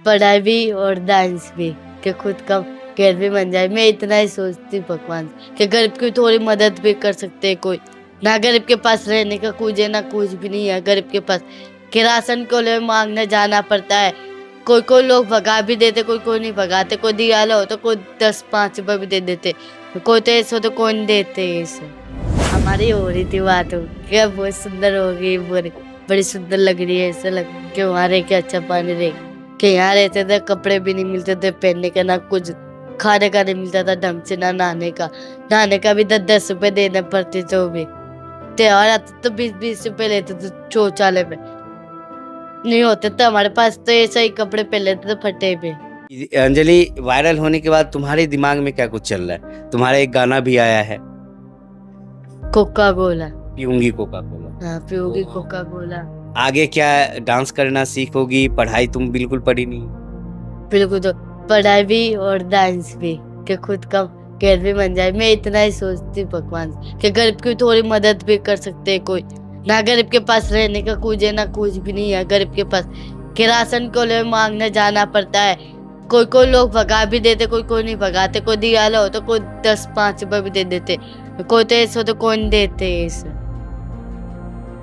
पढ़ाई भी और डांस भी, कि खुद का कैर भी बन जाए। मैं इतना ही सोचती हूँ भगवान से कि गरीब की थोड़ी मदद भी कर सकते हैं कोई। ना गरीब के पास रहने का कुछ है, ना कुछ भी नहीं है गरीब के पास, कि राशन को ले मांगने जाना पड़ता है। कोई कोई लोग भगा भी देते, कोई कोई नहीं भगाते। कोई दिया लो तो कोई 10-5 रुपए भी दे देते, कोई तो ऐसा तो कोई नहीं देते। ऐसे हमारी हो रही थी बात, हो क्या बहुत सुंदर हो गई, बड़ी सुंदर लग रही है। ऐसा लग कि वहाँ रह के अच्छा पानी रहे, कि यहाँ रहते थे कपड़े भी नहीं मिलते थे पहनने का, ना कुछ खाने का नहीं मिलता था ढंग से, ना नहाने का भी 10-10 रुपए देने पड़ते थे। वो भी त्योहार आते तो 20-20 रुपए लेते थे शौचालय में, नहीं होते तो हमारे पास तो ऐसा ही कपड़े पहन लेते थे फटे पे। अंजलि, वायरल होने के बाद तुम्हारे दिमाग में क्या कुछ चल रहा है? तुम्हारा एक गाना भी आया है, कोका कोला। पीऊंगी कोका कोला। हाँ, पियोगी कोका कोला। आगे क्या डांस करना सीखोगी? पढ़ाई तुम बिल्कुल पढ़ी नहीं। बिल्कुल, तो पढ़ाई भी और डांस भी, कि खुद का कैर भी बन जाए। मैं इतना ही सोचती हूँ भगवान से कि गरीब की थोड़ी मदद भी कर सकते हैं कोई। ना गरीब के पास रहने का कुछ है, ना कुछ भी नहीं है गरीब के पास, कि राशन को ले मांगने जाना पड़ता है। कोई कोई लोग भगा भी देते, कोई कोई नहीं भगाते। कोई दिया लो तो कोई 10-5 रुपए भी दे देते, कोई तो ऐसा तो कोई नहीं देते। ऐसे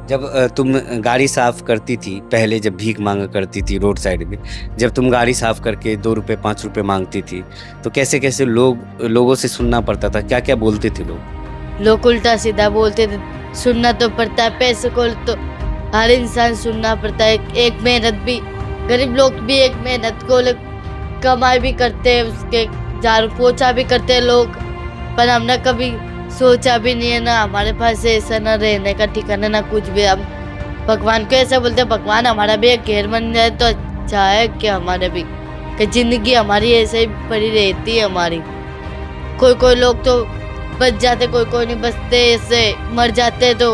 जब तुम गाड़ी साफ करती थी पहले, जब भीख मांगा करती थी रोड साइड में, जब तुम गाड़ी साफ करके 2 रुपए 5 रुपए मांगती थी, तो कैसे कैसे लोगों से सुनना पड़ता था? क्या क्या बोलते थे लोग? लोग उल्टा सीधा बोलते थे। सुनना तो पड़ता है, पैसे को तो हर इंसान सुनना पड़ता है। एक मेहनत भी, गरीब लोग भी एक मेहनत को कमाई भी करते हैं, उसके झाड़ू पोछा भी करते हैं लोग। पर हमने कभी सोचा भी नहीं है, ना हमारे पास ऐसा ना रहने का ठिकाना, ना कुछ भी। हम भगवान को ऐसा बोलते हैं, भगवान हमारा भी एक घर बन जाए तो अच्छा है, कि हमारे भी कि जिंदगी हमारी ऐसे ही पड़ी रहती है हमारी। कोई कोई लोग तो बच जाते, कोई कोई नहीं बचते, ऐसे मर जाते। तो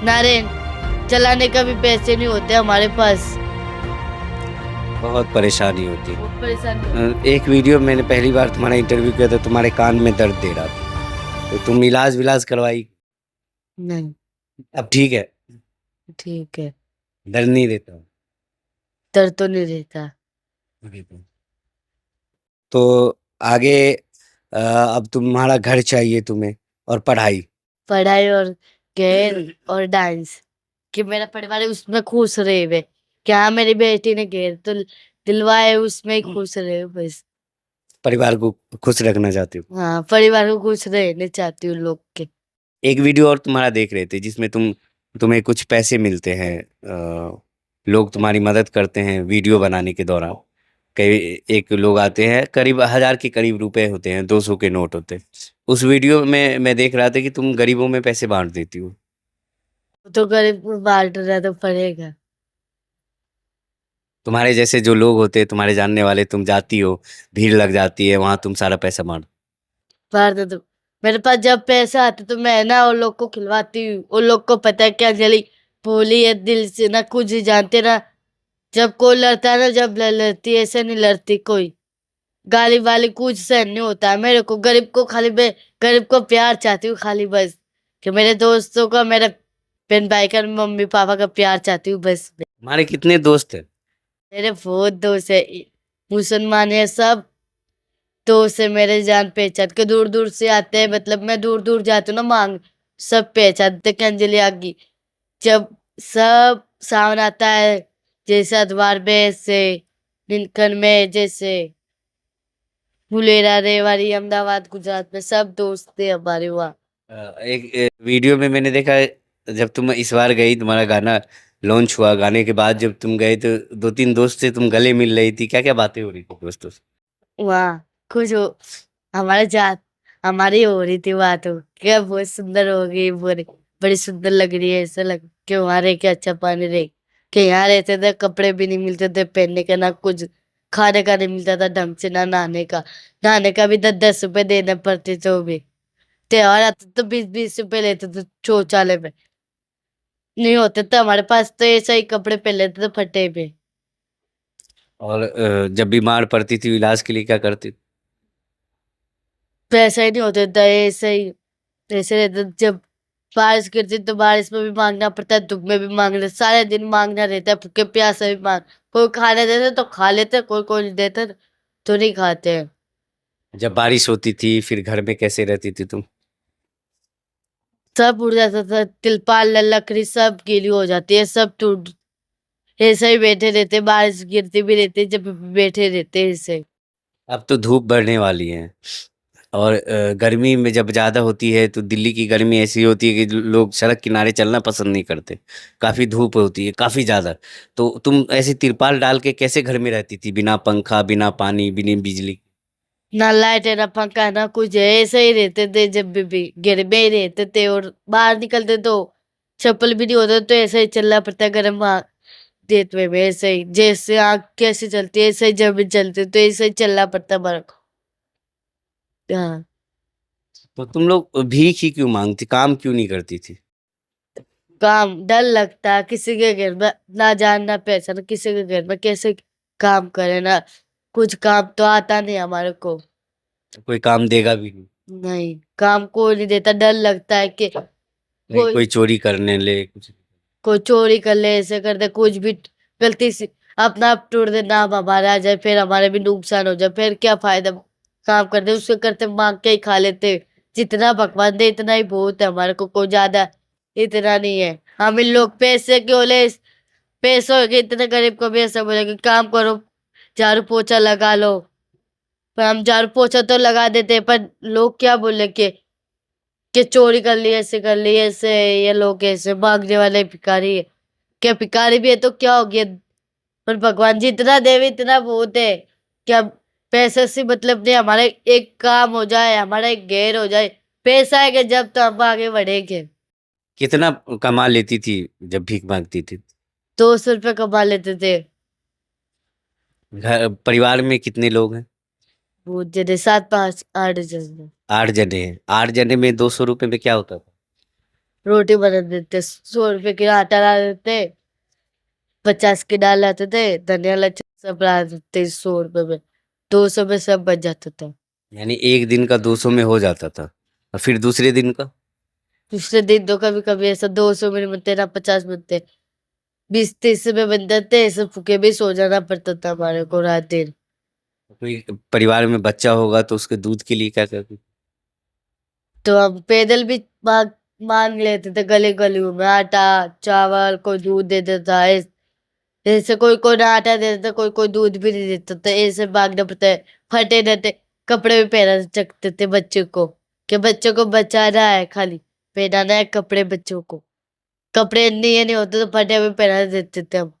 नारे चलाने का भी पैसे नहीं होते हमारे पास, बहुत परेशानी होती है। बहुत परेशानी। एक वीडियो मैंने पहली बार तुम्हारा इंटरव्यू किया था, तुम्हारे कान में दर्द दे रहा था, तो तुम इलाज विलाज करवाई? नहीं, अब ठीक है? ठीक है। दर्द नहीं देता? डर तो नहीं रहता। तो आगे अब तुम्हारा घर चाहिए तुम्हें, और पढ़ाई। पढ़ाई और घेर और डांस, कि मेरा परिवार है उसमें खुश रहे वे। क्या मेरी बेटी ने घेर तो दिलवाए, उसमें ही खुश रहे बस। परिवार को खुश रखना चाहती हो? हाँ, परिवार को खुश रहने चाहती हूँ लोग के। एक वीडियो और तुम्हारा देख रहे थे जिसमें तुम्हें कुछ पैसे मिलते हैं, लोग तुम्हारी मदद करते हैं वीडियो बनाने के दौरान। कई एक लोग आते हैं, करीब 1000 के करीब रुपए होते हैं, 200 के नोट होते हैं। उस वीडियो में मैं देख रहा था कि तुम गरीबों में पैसे बांट देती हो। तो गरीब को बांटना तो पड़ेगा। तुम्हारे जैसे जो लोग होते हैं, तुम्हारे जानने वाले, तुम जाती हो, भीड़ लग जाती है वहां, तुम सारा पैसा बांट। बांट दो। मेरे पास जब पैसा आता तो मैं ना उन लोग को खिलवाती हूँ। उन लोग को पता है कि अंजलि भोली है दिल से, ना कुछ ही जानते ना। जब कोई लड़ता है ना, जब लड़ती है, ऐसे नहीं लड़ती कोई। गाली वाली कुछ सहन नहीं होता है मेरे को। गरीब को खाली मैं गरीब को प्यार चाहती हूँ खाली, बस। कि मेरे दोस्तों का, मेरे बहन भाई का, मम्मी पापा का प्यार चाहती हूँ बस। तुम्हारे कितने दोस्त हैं? मेरे बहुत दोस्त है, मुसलमान है सब। दोस्त है मेरे, जान पहचान के दूर दूर से आते हैं। मतलब मैं दूर दूर जाती हूँ ना मांग, सब पहचानते कि अंजलि आ गई। जब सब सावन आता है, जैसे अखबार में से, नीलकंठ में, जैसे फुलेरा, रेवाड़ी, अहमदाबाद, गुजरात में सब दोस्त थे हमारे वहाँ। एक वीडियो में मैंने देखा है, जब तुम इस बार गई, तुम्हारा गाना लॉन्च हुआ, गाने के बाद जब तुम गए तो 2-3 दोस्त से तुम गले मिल रही थी। क्या क्या बातें हो रही थी दोस्तों से? वहाँ कुछ हो, हमारे जात हमारी हो रही थी बात, हो क्या बहुत सुंदर हो गई, बड़ी सुंदर लग रही है। ऐसा लग कि वहाँ रह के अच्छा पानी रहे, कि यहाँ रहते थे कपड़े भी नहीं मिलते थे पहनने का, ना कुछ खाने का नहीं मिलता था ढंग से, ना नहाने का भी 10-10 रुपए देने पड़ते थे। वो भी त्योहार आते तो 20-20 रुपए लेते थे शौचालय में, नहीं होते तो हमारे पास तो ऐसा ही कपड़े पहन लेते थे फटे पे। और जब बीमार पड़ती थी इलाज के लिए क्या करती? पैसा ही नहीं होते थे, ऐसे ही ऐसे रहते थे। जब बारिश गिरती तो बारिश में भी मांगना पड़ता है, धूप में भी मांगना, सारे दिन मांगना रहता है, भूखे प्यासे भी मांग। कोई खाने देता तो खा लेते, कोई नहीं देता तो नहीं खाते हैं। जब बारिश होती थी फिर घर में कैसे रहती थी तुम? सब उड़ जाता था, तिरपाल लकड़ी सब गीली हो जाती है, सब टूट, ऐसे ही बैठे रहते, बारिश गिरती भी रहती है, जब भी बैठे रहते ऐसे। अब तो धूप बढ़ने वाली है और गर्मी में जब ज़्यादा होती है तो दिल्ली की गर्मी ऐसी होती है कि लोग सड़क किनारे चलना पसंद नहीं करते। काफ़ी धूप होती है, काफ़ी ज़्यादा। तो तुम ऐसे तिरपाल डाल के कैसे घर में रहती थी? बिना पंखा, बिना पानी, बिना बिजली? ना लाइट है ना पंखा है ना कुछ है, ऐसे ही रहते थे जब भी घर में ही रहते थे, और बाहर निकलते तो चप्पल भी नहीं होता, तो ऐसे ही चलना पड़ता है गर्म देत में ऐसे ही, जैसे आग कैसे चलती है ऐसे ही जमीन चलती है, तो ऐसे ही चलना पड़ता है हमारे को। हाँ। तो तुम लोग भीख ही क्यों माँगती? काम क्यों नहीं करती थी? काम डर लगता है, किसी के घर में ना जान ना पहचान, किसी के घर में कैसे काम करे ना, कुछ काम तो आता नहीं हमारे को। कोई काम देगा भी नहीं। नहीं, काम कोई नहीं देता, डर लगता है कि कहीं कोई कोई चोरी करने ले कुछ। कोई चोरी कर ले, ऐसे कर दे, कुछ भी गलती से अपना आप तोड़ दे, नाम हमारा आ जाए, फिर हमारे भी नुकसान हो जाए, फिर क्या फायदा काम करते, उसके करते मांग के ही खा लेते। जितना भगवान दे इतना ही बहुत है हमारे को, कोई ज्यादा इतना नहीं है। हम इन लोग पैसे क्यों ले, पैसों के इतने गरीब को भी ऐसा बोले कि काम करो, झाड़ू पोछा लगा लो, पर हम झाड़ू पोछा तो लगा देते हैं, पर लोग क्या बोले कि चोरी कर ली, ऐसे कर ली, ऐसे ये लोग ऐसे मांगने वाले भिखारी है। क्या भिखारी भी है तो क्या हो गया, पर भगवान जी इतना देवे इतना बहुत है कि अब पैसे से मतलब नहीं, हमारा एक काम हो जाए, हमारा एक घेर हो जाए, पैसा है कि जब तो हम आगे बढ़ेंगे। कितना कमा लेती थी जब भीख माँगती थी? 200 रुपये कमा लेते थे। घर परिवार में कितने लोग हैं? बहुत जने 7 5 8 जने। 8 जने हैं। 8 जने में 200 रुपए में क्या होता था? रोटी बना देते, 100 रुपये की आटा ला देते, 50 की दाल लाते थे, धनिया लच्छा सब ला देते, 100 रुपये में, 200 में सब बच जाता था। यानी 1 दिन का 200 में हो जाता था और फिर दूसरे दिन का? दूसरे दिन तो कभी कभी ऐसा 200 में नहीं बनते ना 50 बनते, 20 30 में बन जाते, ऐसे भूखे भी सो जाना पड़ता था हमारे को रात दिन। कोई परिवार में बच्चा होगा तो उसके दूध के लिए क्या करती? तो हम पैदल भी मांग मांग लेते थे, गली गलियों में आटा चावल, कोई दूध दे देता है, ऐसे कोई कोई ना आटा दे देता, कोई कोई दूध भी नहीं देता था, ऐसे मांगना पड़ता है। फटे रहते कपड़े भी पहना सकते थे बच्चे को, कि बच्चों को बचाना है, खाली पहनाना है कपड़े बच्चों को, कपड़े नहीं है नहीं होते तो फटे हुए पहना देते थे हम।